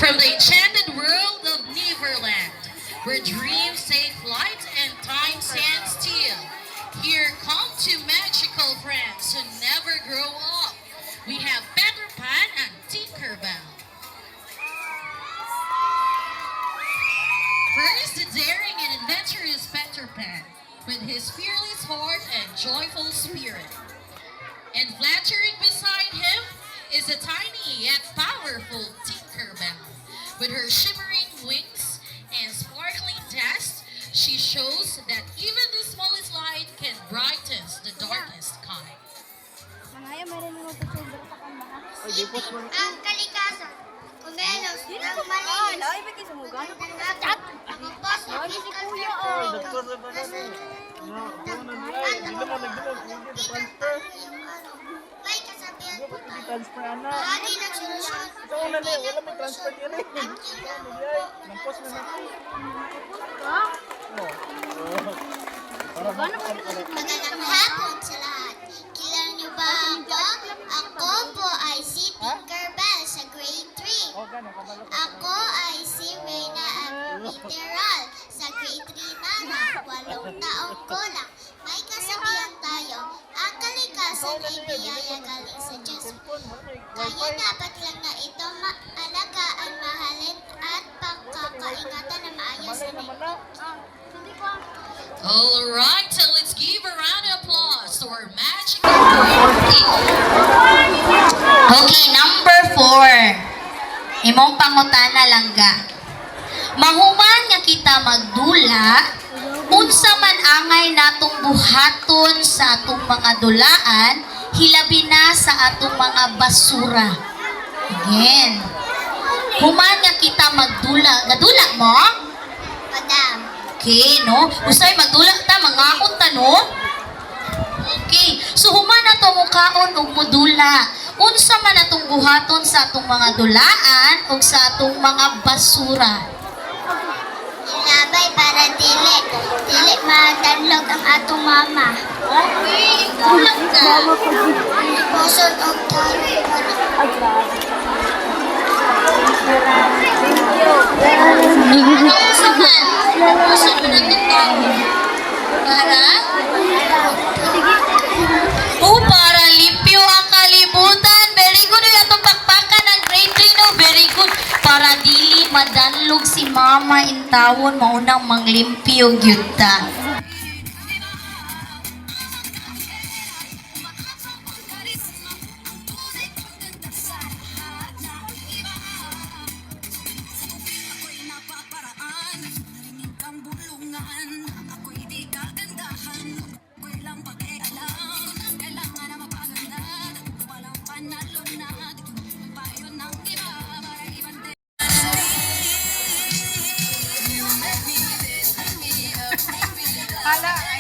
From the enchanted world of Neverland, where dreams take flight and time stands still, here come two magical friends who never grow up. We have Peter Pan and Tinkerbell. First, the daring and adventurous Peter Pan, with his fearless heart and joyful spirit. And flattering beside him is a tiny yet powerful Tinkerbell. With her shimmering wings and sparkling dust, she shows that even the smallest light can brighten the darkest sky. Ang kalikasan, kumelos ng malinis, magandang ang upos ng kuya may kasabihan po tayo. Bahagi ng solusyon. Wala may transfer din eh. Nampos na natin. Magandang hapon sa lahat. Kilala niyo ba ako? Ako po ay si Tinkerbell sa grade 3. Ako ay si Reyna Literal sa grade 3 naman. 8 taong ko lang. May kasabihan tayo, ang kalikasan ay biyaya galing sa Diyos. Kaya dapat lang na ito alagaan, mahalin at pagkakaingatan na maayos sa Alright, so let's give a round of applause to our magical grade 8. Okay, number 4. Imong pangutana lang ga. Mahuman nga kita magdula, unsa man angay natong buhaton sa atong mga dulaan, hilabi na sa atong mga basura. Again. Human nga kita magdula, gadula mo? Madam. Okay, no? Usay magdula ta, mangakon ta, no? Okay, so human na to mukaon og modula. Unsa man atong buhaton sa atong mga dulaan o sa atong mga basura. Ilabay para dili madanlog ang atong mama. Okay, kulang ka. Pusod og tali. Unsa man? Unsa man atong tao? Para? Para limpyo ang kalibutan. Very good. Yung atong pakpakan ng grade 3, no? Very good. Para dili madanlog si mama in tawon, maunang manglimpyo gyud ta. Hala.